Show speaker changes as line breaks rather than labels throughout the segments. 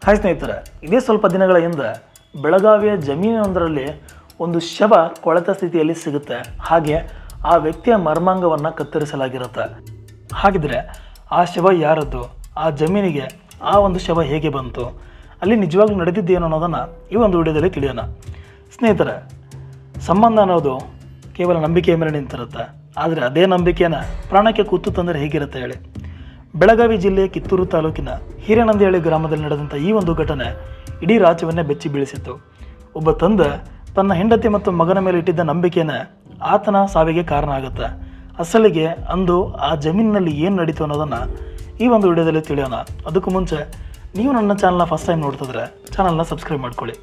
Hi ಸ್ನೇಹಿತರೆ, ಇದೇ ಸ್ವಲ್ಪ ದಿನಗಳ ಹಿಂದೆ ಬೆಳಗಾವಿಯ ಜಮೀನೊಂದರಲ್ಲಿ ಒಂದು ಶವ ಕೊಳೆತ ಸ್ಥಿತಿಯಲ್ಲಿ ಸಿಗುತ್ತೆ. ಹಾಗೆ ಆ ವ್ಯಕ್ತಿಯ ಮರ್ಮಾಂಗವನ್ನು ಕತ್ತರಿಸಲಾಗಿರುತ್ತೆ. ಹಾಗಿದ್ರೆ ಆ ಶವ ಯಾರದ್ದು, ಆ ಜಮೀನಿಗೆ ಆ ಒಂದು ಶವ ಹೇಗೆ ಬಂತು, ಅಲ್ಲಿ ನಿಜವಾಗ್ಲೂ ನಡೆದಿದ್ದೇನು ಅನ್ನೋದನ್ನು ಈ ಒಂದು ವಿಡಿಯೋದಲ್ಲಿ ತಿಳಿಯೋಣ. ಸ್ನೇಹಿತರೆ, ಸಂಬಂಧ ಅನ್ನೋದು ಕೇವಲ ನಂಬಿಕೆಯ ಮೇಲೆ ನಿಂತಿರುತ್ತೆ. ಆದರೆ ಅದೇ ನಂಬಿಕೆನ ಪ್ರಾಣಕ್ಕೆ ಕುತ್ತು ತಂದರೆ ಹೇಗಿರುತ್ತೆ ಹೇಳಿ. ಬೆಳಗಾವಿ ಜಿಲ್ಲೆಯ ಕಿತ್ತೂರು ತಾಲೂಕಿನ ಹಿರೇನಂದಿಹಳ್ಳಿ ಗ್ರಾಮದಲ್ಲಿ ನಡೆದಂಥ ಈ ಒಂದು ಘಟನೆ ಇಡೀ ರಾಜ್ಯವನ್ನೇ ಬೆಚ್ಚಿ ಬೀಳಿಸಿತ್ತು. ಒಬ್ಬ ತಂದೆ ತನ್ನ ಹೆಂಡತಿ ಮತ್ತು ಮಗನ ಮೇಲೆ ಇಟ್ಟಿದ್ದ ನಂಬಿಕೆನೇ ಆತನ ಸಾವಿಗೆ ಕಾರಣ ಆಗುತ್ತೆ. ಅಸಲಿಗೆ ಅಂದು ಆ ಜಮೀನಿನಲ್ಲಿ ಏನು ನಡೀತು ಅನ್ನೋದನ್ನು ಈ ಒಂದು ವಿಡಿಯೋದಲ್ಲಿ ತಿಳಿಯೋಣ. ಅದಕ್ಕೂ ಮುಂಚೆ ನೀವು ನನ್ನ ಚಾನಲ್ನ ಫಸ್ಟ್ ಟೈಮ್ ನೋಡ್ತಿದ್ರೆ ಚಾನಲ್ನ ಸಬ್ಸ್ಕ್ರೈಬ್ ಮಾಡ್ಕೊಳ್ಳಿ.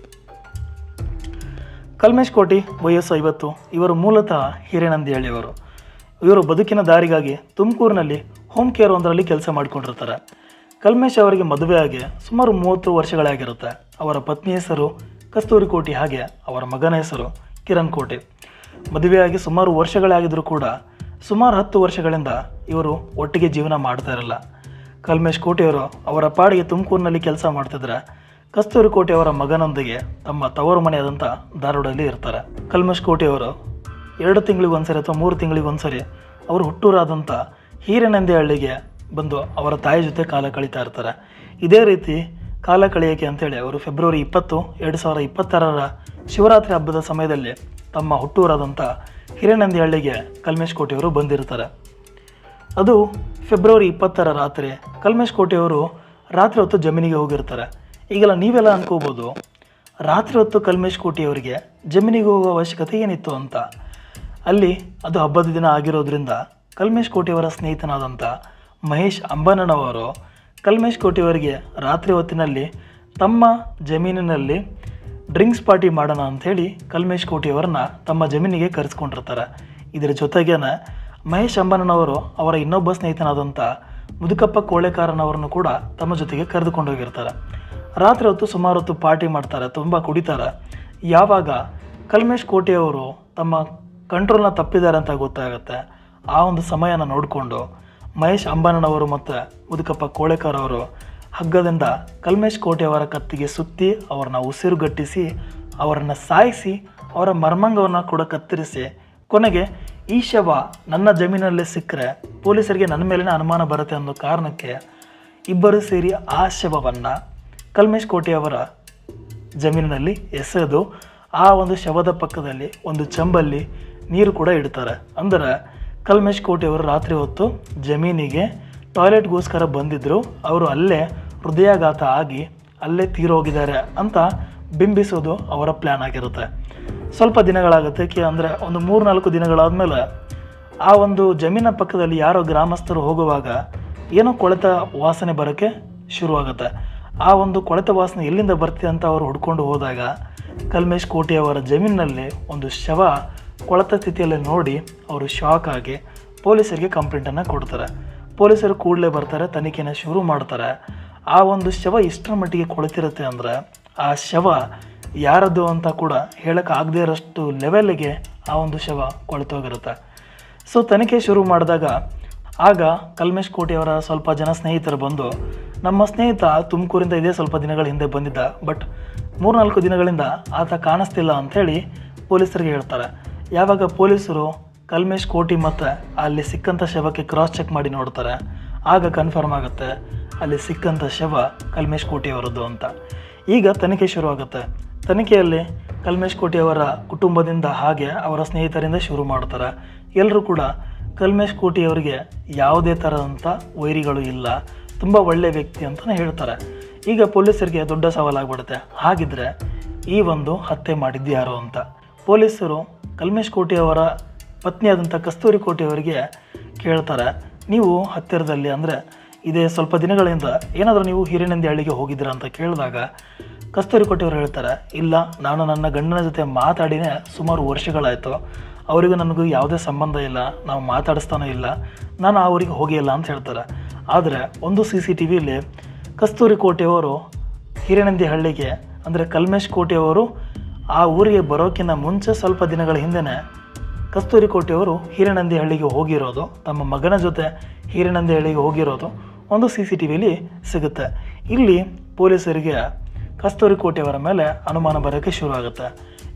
ಕಲ್ಮೇಶ್ ಕೋಟಿ, ವಯಸ್ಸು 50. ಇವರು ಮೂಲತಃ ಹಿರೇನಂದಿಹಳ್ಳಿಯವರು. ಇವರು ಬದುಕಿನ ದಾರಿಗಾಗಿ ತುಮಕೂರಿನಲ್ಲಿ ಹೋಮ್ ಕೇರ್ ಒಂದರಲ್ಲಿ ಕೆಲಸ ಮಾಡಿಕೊಂಡಿರ್ತಾರೆ. ಕಲ್ಮೇಶ್ ಅವರಿಗೆ ಮದುವೆಯಾಗಿ ಸುಮಾರು 30 ವರ್ಷಗಳೇ ಆಗಿರುತ್ತೆ. ಅವರ ಪತ್ನಿ ಹೆಸರು ಕಸ್ತೂರಿ ಕೋಟಿ, ಹಾಗೆ ಅವರ ಮಗನ ಹೆಸರು ಕಿರಣ್ ಕೋಟಿ. ಮದುವೆಯಾಗಿ ಸುಮಾರು ವರ್ಷಗಳೇ ಆಗಿದ್ರೂ ಕೂಡ ಸುಮಾರು 10 ವರ್ಷಗಳಿಂದ ಇವರು ಒಟ್ಟಿಗೆ ಜೀವನ ಮಾಡ್ತಾ ಇರಲ್ಲ. ಕಲ್ಮೇಶ್ ಕೋಟಿಯವರು ಅವರ ಪಾಡಿಗೆ ತುಮಕೂರಿನಲ್ಲಿ ಕೆಲಸ ಮಾಡ್ತಿದ್ರೆ, ಕಸ್ತೂರಿ ಕೋಟಿ ಅವರ ಮಗನೊಂದಿಗೆ ತಮ್ಮ ತವರು ಮನೆಯಾದಂಥ ಧಾರವಾಡಲ್ಲಿ ಇರ್ತಾರೆ. ಕಲ್ಮೇಶ್ ಕೋಟಿಯವರು 2 ತಿಂಗಳಿಗೊಂದ್ಸರಿ ಅಥವಾ 3 ತಿಂಗಳಿಗೊಂದ್ಸರಿ ಅವರು ಹುಟ್ಟೂರಾದಂಥ ಹಿರೇನಂದಿಹಳ್ಳಿಗೆ ಬಂದು ಅವರ ತಾಯಿ ಜೊತೆ ಕಾಲ ಕಳೀತಾ ಇರ್ತಾರೆ. ಇದೇ ರೀತಿ ಕಾಲ ಕಳೆಯೋಕೆ ಅಂತೇಳಿ ಅವರು ಫೆಬ್ರವರಿ 20, 2026 ಶಿವರಾತ್ರಿ ಹಬ್ಬದ ಸಮಯದಲ್ಲಿ ತಮ್ಮ ಹುಟ್ಟೂರಾದಂಥ ಹಿರೇನಂದಿಹಳ್ಳಿಗೆ ಕಲ್ಮೇಶ್ ಕೋಟಿಯವರು ಬಂದಿರ್ತಾರೆ. ಅದು ಫೆಬ್ರವರಿ 20 ರಾತ್ರಿ ಕಲ್ಮೇಶ್ ಕೋಟಿಯವರು ರಾತ್ರಿ ಹೊತ್ತು ಜಮೀನಿಗೆ ಹೋಗಿರ್ತಾರೆ. ಈಗೆಲ್ಲ ನೀವೆಲ್ಲ ಅನ್ಕೋಬೋದು, ರಾತ್ರಿ ಹೊತ್ತು ಕಲ್ಮೇಶ್ ಕೋಟಿಯವರಿಗೆ ಜಮೀನಿಗೆ ಹೋಗೋ ಅವಶ್ಯಕತೆ ಏನಿತ್ತು ಅಂತ. ಅಲ್ಲಿ ಅದು ಹಬ್ಬದ ದಿನ ಆಗಿರೋದ್ರಿಂದ ಕಲ್ಮೇಶ್ ಕೋಟಿಯವರ ಸ್ನೇಹಿತನಾದಂಥ ಮಹೇಶ್ ಅಂಬಣ್ಣನವರು ಕಲ್ಮೇಶ್ ಕೋಟಿಯವರಿಗೆ ರಾತ್ರಿ ಹೊತ್ತಿನಲ್ಲಿ ತಮ್ಮ ಜಮೀನಿನಲ್ಲಿ ಡ್ರಿಂಕ್ಸ್ ಪಾರ್ಟಿ ಮಾಡೋಣ ಅಂಥೇಳಿ ಕಲ್ಮೇಶ್ ಕೋಟಿಯವರನ್ನ ತಮ್ಮ ಜಮೀನಿಗೆ ಕರೆಸ್ಕೊಂಡಿರ್ತಾರೆ. ಇದರ ಜೊತೆಗೇನೆ ಮಹೇಶ್ ಅಂಬಣ್ಣನವರು ಅವರ ಇನ್ನೊಬ್ಬ ಸ್ನೇಹಿತನಾದಂಥ ಮುದುಕಪ್ಪ ಕೋಳೆಕಾರನವರನ್ನು ಕೂಡ ತಮ್ಮ ಜೊತೆಗೆ ಕರೆದುಕೊಂಡು ಹೋಗಿರ್ತಾರೆ. ರಾತ್ರಿ ಹೊತ್ತು ಸುಮಾರು ಹೊತ್ತು ಪಾರ್ಟಿ ಮಾಡ್ತಾರೆ, ತುಂಬ ಕುಡಿತಾರೆ. ಯಾವಾಗ ಕಲ್ಮೇಶ್ ಕೋಟಿಯವರು ತಮ್ಮ ಕಂಟ್ರೋಲ್ನ ತಪ್ಪಿದ್ದಾರೆ ಅಂತ ಗೊತ್ತಾಗುತ್ತೆ, ಆ ಒಂದು ಸಮಯನ ನೋಡಿಕೊಂಡು ಮಹೇಶ್ ಅಂಬಣ್ಣನವರು ಮತ್ತು ಮುದುಕಪ್ಪ ಕೋಳೆಕರ್ ಅವರು ಹಗ್ಗದಿಂದ ಕಲ್ಮೇಶ್ ಕೋಟಿಯವರ ಕತ್ತಿಗೆ ಸುತ್ತಿ ಅವರನ್ನ ಉಸಿರುಗಟ್ಟಿಸಿ ಅವರನ್ನು ಸಾಯಿಸಿ ಅವರ ಮರ್ಮಾಂಗವನ್ನು ಕೂಡ ಕತ್ತರಿಸಿ, ಕೊನೆಗೆ ಈ ಶವ ನನ್ನ ಜಮೀನಲ್ಲೇ ಸಿಕ್ಕರೆ ಪೊಲೀಸರಿಗೆ ನನ್ನ ಮೇಲಿನ ಅನುಮಾನ ಬರುತ್ತೆ ಅನ್ನೋ ಕಾರಣಕ್ಕೆ ಇಬ್ಬರು ಸೇರಿ ಆ ಶವವನ್ನು ಕಲ್ಮೇಶ್ ಕೋಟಿಯವರ ಜಮೀನಿನಲ್ಲಿ ಎಸೆದು ಆ ಒಂದು ಶವದ ಪಕ್ಕದಲ್ಲಿ ಒಂದು ಚಂಬಲ್ಲಿ ನೀರು ಕೂಡ ಇಡ್ತಾರೆ. ಅಂದರೆ ಕಲ್ಮೇಶ್ ಕೋಟಿಯವರು ರಾತ್ರಿ ಹೊತ್ತು ಜಮೀನಿಗೆ ಟಾಯ್ಲೆಟ್ಗೋಸ್ಕರ ಬಂದಿದ್ದರು, ಅವರು ಅಲ್ಲೇ ಹೃದಯಾಘಾತ ಆಗಿ ಅಲ್ಲೇ ತೀರೋಗಿದ್ದಾರೆ ಅಂತ ಬಿಂಬಿಸೋದು ಅವರ ಪ್ಲ್ಯಾನ್ ಆಗಿರುತ್ತೆ. ಸ್ವಲ್ಪ ದಿನಗಳಾಗುತ್ತೆ, ಅಂದರೆ ಒಂದು 3-4 ದಿನಗಳಾದಮೇಲೆ ಆ ಒಂದು ಜಮೀನಿನ ಪಕ್ಕದಲ್ಲಿ ಯಾರೋ ಗ್ರಾಮಸ್ಥರು ಹೋಗುವಾಗ ಏನೋ ಕೊಳೆತ ವಾಸನೆ ಬರೋಕ್ಕೆ ಶುರುವಾಗುತ್ತೆ. ಆ ಒಂದು ಕೊಳೆತ ವಾಸನೆ ಎಲ್ಲಿಂದ ಬರ್ತಿದೆ ಅಂತ ಅವರು ಹುಡ್ಕೊಂಡು ಹೋದಾಗ ಕಲ್ಮೇಶ್ ಕೋಟಿಯವರ ಜಮೀನಿನಲ್ಲಿ ಒಂದು ಶವ ಕೊಳೆತ ಸ್ಥಿತಿಯಲ್ಲಿ ನೋಡಿ ಅವರು ಶಾಕ್ ಆಗಿ ಪೊಲೀಸರಿಗೆ ಕಂಪ್ಲೇಂಟನ್ನು ಕೊಡ್ತಾರೆ. ಪೊಲೀಸರು ಕೂಡಲೇ ಬರ್ತಾರೆ, ತನಿಖೆನ ಶುರು ಮಾಡ್ತಾರೆ. ಆ ಒಂದು ಶವ ಇಷ್ಟರ ಮಟ್ಟಿಗೆ ಕೊಳೆತಿರುತ್ತೆ ಅಂದರೆ ಆ ಶವ ಯಾರದ್ದು ಅಂತ ಕೂಡ ಹೇಳೋಕ್ಕಾಗದೇ ಇರೋಷ್ಟು ಲೆವೆಲ್ಗೆ ಆ ಒಂದು ಶವ ಕೊಳೆತೋಗಿರುತ್ತೆ. ಸೊ ತನಿಖೆ ಶುರು ಮಾಡಿದಾಗ ಆಗ ಕಲ್ಮೇಶ್ ಕೋಟಿಯವರ ಸ್ವಲ್ಪ ಜನ ಸ್ನೇಹಿತರು ಬಂದು, ನಮ್ಮ ಸ್ನೇಹಿತ ತುಮಕೂರಿಂದ ಇದೇ ಸ್ವಲ್ಪ ದಿನಗಳ ಹಿಂದೆ ಬಂದಿದ್ದ, ಬಟ್ 3-4 ದಿನಗಳಿಂದ ಆತ ಕಾಣಿಸ್ತಿಲ್ಲ ಅಂಥೇಳಿ ಪೊಲೀಸರಿಗೆ ಹೇಳ್ತಾರೆ. ಯಾವಾಗ ಪೊಲೀಸರು ಕಲ್ಮೇಶ್ ಕೋಟಿ ಮತ್ತು ಅಲ್ಲಿ ಸಿಕ್ಕಂಥ ಶವಕ್ಕೆ ಕ್ರಾಸ್ ಚೆಕ್ ಮಾಡಿ ನೋಡ್ತಾರೆ, ಆಗ ಕನ್ಫರ್ಮ್ ಆಗುತ್ತೆ ಅಲ್ಲಿ ಸಿಕ್ಕಂಥ ಶವ ಕಲ್ಮೇಶ್ ಕೋಟಿಯವರದ್ದು ಅಂತ. ಈಗ ತನಿಖೆ ಶುರುವಾಗುತ್ತೆ. ತನಿಖೆಯಲ್ಲಿ ಕಲ್ಮೇಶ್ ಕೋಟಿಯವರ ಕುಟುಂಬದಿಂದ ಹಾಗೆ ಅವರ ಸ್ನೇಹಿತರಿಂದ ಶುರು ಮಾಡ್ತಾರೆ. ಎಲ್ಲರೂ ಕೂಡ ಕಲ್ಮೇಶ್ ಕೋಟಿಯವರಿಗೆ ಯಾವುದೇ ಥರದಂಥ ವೈರಿಗಳು ಇಲ್ಲ, ತುಂಬ ಒಳ್ಳೆಯ ವ್ಯಕ್ತಿ ಅಂತಲೇ ಹೇಳ್ತಾರೆ. ಈಗ ಪೊಲೀಸರಿಗೆ ದೊಡ್ಡ ಸವಾಲಾಗ್ಬಿಡುತ್ತೆ, ಹಾಗಿದ್ರೆ ಈ ಒಂದು ಹತ್ಯೆ ಮಾಡಿದ್ದು ಯಾರು ಅಂತ. ಪೊಲೀಸರು ಕಲ್ಮೇಶ್ ಕೋಟಿಯವರ ಪತ್ನಿಯಾದಂಥ ಕಸ್ತೂರಿ ಕೋಟಿಯವರಿಗೆ ಕೇಳ್ತಾರೆ, ನೀವು ಹತ್ತಿರದಲ್ಲಿ ಅಂದರೆ ಇದೇ ಸ್ವಲ್ಪ ದಿನಗಳಿಂದ ಏನಾದರೂ ನೀವು ಹಿರೇನಂದಿಹಳ್ಳಿಗೆ ಹೋಗಿದ್ದೀರಾ ಅಂತ ಕೇಳಿದಾಗ ಕಸ್ತೂರಿ ಕೋಟಿಯವರು ಹೇಳ್ತಾರೆ, ಇಲ್ಲ, ನಾನು ನನ್ನ ಗಂಡನ ಜೊತೆ ಮಾತಾಡಿನೇ ಸುಮಾರು ವರ್ಷಗಳಾಯಿತು, ಅವರಿಗೂ ನನಗೂ ಯಾವುದೇ ಸಂಬಂಧ ಇಲ್ಲ, ನಾವು ಮಾತಾಡಿಸ್ತಾನೂ ಇಲ್ಲ, ನಾನು ಆ ಊರಿಗೆ ಹೋಗಿಲ್ಲ ಅಂತ ಹೇಳ್ತಾರೆ. ಆದರೆ ಒಂದು CCTVಯಲ್ಲಿ ಕಸ್ತೂರಿ ಕೋಟಿಯವರು ಹಿರೇನಂದಿಹಳ್ಳಿಗೆ ಅಂದರೆ ಕಲ್ಮೇಶ್ ಕೋಟಿಯವರು ಆ ಊರಿಗೆ ಬರೋಕ್ಕಿಂತ ಮುಂಚೆ ಸ್ವಲ್ಪ ದಿನಗಳ ಹಿಂದೆಯೇ ಕಸ್ತೂರಿ ಕೋಟಿಯವರು ಹಿರೇನಂದಿಹಳ್ಳಿಗೆ ಹೋಗಿರೋದು, ತಮ್ಮ ಮಗನ ಜೊತೆ ಹಿರೇನಂದಿಹಳ್ಳಿಗೆ ಹೋಗಿರೋದು ಒಂದು CCTVಯಲ್ಲಿ ಸಿಗುತ್ತೆ. ಇಲ್ಲಿ ಪೊಲೀಸರಿಗೆ ಕಸ್ತೂರಿ ಕೋಟೆಯವರ ಮೇಲೆ ಅನುಮಾನ ಬರೋಕ್ಕೆ ಶುರು ಆಗುತ್ತೆ.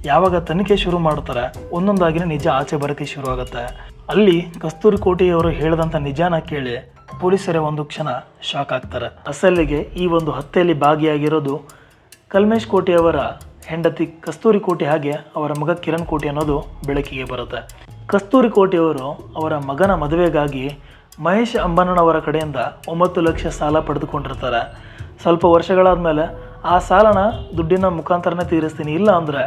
ಯಾವಾಗ ತನಿಖೆ ಶುರು ಮಾಡ್ತಾರೆ ಒಂದೊಂದಾಗಿನೇ ನಿಜ ಆಚೆ ಬರೋಕ್ಕೆ ಶುರು ಆಗುತ್ತೆ. ಅಲ್ಲಿ ಕಸ್ತೂರಿ ಕೋಟೆಯವರು ಹೇಳಿದಂಥ ನಿಜಾನ ಕೇಳಿ ಪೊಲೀಸರೇ ಒಂದು ಕ್ಷಣ ಶಾಕ್ ಆಗ್ತಾರೆ. ಅಸಲಿಗೆ ಈ ಒಂದು ಹತ್ಯೆಯಲ್ಲಿ ಭಾಗಿಯಾಗಿರೋದು ಕಲ್ಮೇಶ್ ಕೋಟೆಯವರ ಹೆಂಡತಿ ಕಸ್ತೂರಿ ಕೋಟೆ, ಹಾಗೆ ಅವರ ಮಗ ಕಿರಣ್ ಕೋಟೆ ಅನ್ನೋದು ಬೆಳಕಿಗೆ ಬರುತ್ತೆ. ಕಸ್ತೂರಿ ಕೋಟೆಯವರು ಅವರ ಮಗನ ಮದುವೆಗಾಗಿ ಮಹೇಶ್ ಅಂಬಣ್ಣನವರ ಕಡೆಯಿಂದ 9 ಲಕ್ಷ ಸಾಲ ಪಡೆದುಕೊಂಡಿರ್ತಾರೆ. ಸ್ವಲ್ಪ ವರ್ಷಗಳಾದ ಮೇಲೆ ಆ ಸಾಲನ ದುಡ್ಡಿನ ಮುಖಾಂತರನೇ ತೀರಿಸ್ತೀನಿ, ಇಲ್ಲ ಅಂದರೆ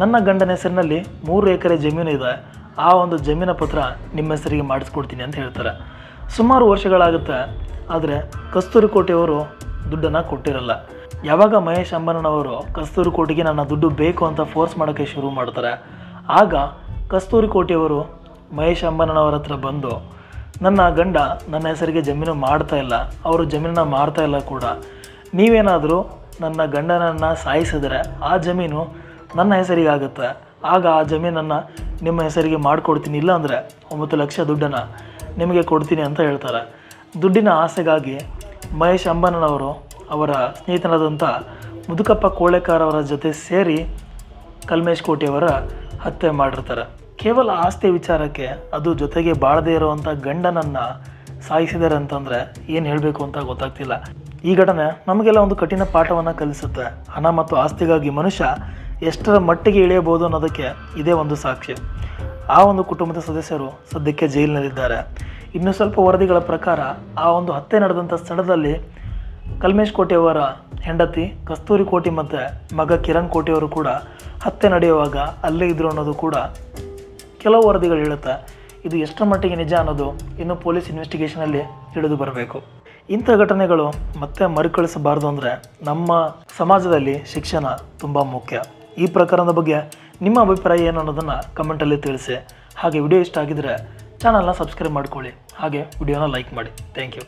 ನನ್ನ ಗಂಡನ ಹೆಸರಿನಲ್ಲಿ 3 ಎಕರೆ ಜಮೀನು ಇದೆ, ಆ ಒಂದು ಜಮೀನ ಪತ್ರ ನಿಮ್ಮ ಹೆಸರಿಗೆ ಮಾಡಿಸ್ಕೊಡ್ತೀನಿ ಅಂತ ಹೇಳ್ತಾರೆ. ಸುಮಾರು ವರ್ಷಗಳಾಗುತ್ತೆ, ಆದರೆ ಕಸ್ತೂರಿ ಕೋಟೆಯವರು ದುಡ್ಡನ್ನು ಕೊಟ್ಟಿರಲ್ಲ. ಯಾವಾಗ ಮಹೇಶ್ ಅಂಬಣ್ಣನವರು ಕಸ್ತೂರಿ ಕೋಟೆಗೆ ನನ್ನ ದುಡ್ಡು ಬೇಕು ಅಂತ ಫೋರ್ಸ್ ಮಾಡೋಕ್ಕೆ ಶುರು ಮಾಡ್ತಾರೆ, ಆಗ ಕಸ್ತೂರಿ ಕೋಟೆಯವರು ಮಹೇಶ್ ಅಂಬಣ್ಣನವರ ಹತ್ರ ಬಂದು, ನನ್ನ ಗಂಡ ನನ್ನ ಹೆಸರಿಗೆ ಜಮೀನು ಮಾಡ್ತಾ ಇಲ್ಲ, ಅವರು ಜಮೀನನ್ನ ಮಾರ್ತಾ ಇಲ್ಲ ಕೂಡ, ನೀವೇನಾದರೂ ನನ್ನ ಗಂಡನನ್ನು ಸಾಯಿಸಿದ್ರೆ ಆ ಜಮೀನು ನನ್ನ ಹೆಸರಿಗೆ ಆಗುತ್ತೆ, ಆಗ ಆ ಜಮೀನನ್ನು ನಿಮ್ಮ ಹೆಸರಿಗೆ ಮಾಡಿಕೊಡ್ತೀನಿ, ಇಲ್ಲ ಅಂದರೆ 9 ಲಕ್ಷ ದುಡ್ಡನ್ನು ನಿಮಗೆ ಕೊಡ್ತೀನಿ ಅಂತ ಹೇಳ್ತಾರೆ. ದುಡ್ಡಿನ ಆಸೆಗಾಗಿ ಮಹೇಶ್ ಅಂಬಣ್ಣನವರು ಅವರ ಸ್ನೇಹಿತನಾದಂಥ ಮುದುಕಪ್ಪ ಕೋಳೆಕಾರ್ ಅವರ ಜೊತೆ ಸೇರಿ ಕಲ್ಮೇಶ್ ಕೋಟೆಯವರ ಹತ್ಯೆ ಮಾಡಿರ್ತಾರೆ. ಕೇವಲ ಆಸ್ತಿ ವಿಚಾರಕ್ಕೆ, ಅದು ಜೊತೆಗೆ ಬಾಳದೇ ಇರುವಂಥ ಗಂಡನನ್ನು ಸಾಯಿಸಿದ್ದಾರೆ ಅಂತಂದರೆ ಏನು ಹೇಳಬೇಕು ಅಂತ ಗೊತ್ತಾಗ್ತಿಲ್ಲ. ಈ ಘಟನೆ ನಮಗೆಲ್ಲ ಒಂದು ಕಠಿಣ ಪಾಠವನ್ನು ಕಲಿಸುತ್ತೆ. ಹಣ ಮತ್ತು ಆಸ್ತಿಗಾಗಿ ಮನುಷ್ಯ ಎಷ್ಟರ ಮಟ್ಟಿಗೆ ಇಳಿಯಬಹುದು ಅನ್ನೋದಕ್ಕೆ ಇದೇ ಒಂದು ಸಾಕ್ಷಿ. ಆ ಒಂದು ಕುಟುಂಬದ ಸದಸ್ಯರು ಸದ್ಯಕ್ಕೆ ಜೈಲಿನಲ್ಲಿದ್ದಾರೆ. ಇನ್ನು ಸ್ವಲ್ಪ ವರದಿಗಳ ಪ್ರಕಾರ ಆ ಒಂದು ಹತ್ಯೆ ನಡೆದಂಥ ಸ್ಥಳದಲ್ಲಿ ಕಲ್ಮೇಶ್ ಕೋಟೆಯವರ ಹೆಂಡತಿ ಕಸ್ತೂರಿ ಕೋಟೆ ಮತ್ತು ಮಗ ಕಿರಣ್ ಕೋಟೆಯವರು ಕೂಡ ಹತ್ಯೆ ನಡೆಯುವಾಗ ಅಲ್ಲೇ ಇದ್ದರು ಅನ್ನೋದು ಕೂಡ ಕೆಲವು ವರದಿಗಳು ಹೇಳುತ್ತೆ. ಇದು ಎಷ್ಟರ ಮಟ್ಟಿಗೆ ನಿಜ ಅನ್ನೋದು ಇನ್ನು ಪೊಲೀಸ್ ಇನ್ವೆಸ್ಟಿಗೇಷನಲ್ಲಿ ತಿಳಿದು ಬರಬೇಕು. ಇಂಥ ಘಟನೆಗಳು ಮತ್ತೆ ಮರುಕಳಿಸಬಾರ್ದು ಅಂದರೆ ನಮ್ಮ ಸಮಾಜದಲ್ಲಿ ಶಿಕ್ಷಣ ತುಂಬ ಮುಖ್ಯ. ಈ ಪ್ರಕರಣದ ಬಗ್ಗೆ ನಿಮ್ಮ ಅಭಿಪ್ರಾಯ ಏನು ಅನ್ನೋದನ್ನು ಕಮೆಂಟಲ್ಲಿ ತಿಳಿಸಿ. ಹಾಗೆ ವಿಡಿಯೋ ಇಷ್ಟ ಆಗಿದ್ದರೆ ಚಾನಲ್ನ ಸಬ್ಸ್ಕ್ರೈಬ್ ಮಾಡ್ಕೊಳ್ಳಿ, ಹಾಗೆ ವಿಡಿಯೋನ ಲೈಕ್ ಮಾಡಿ. Thank you.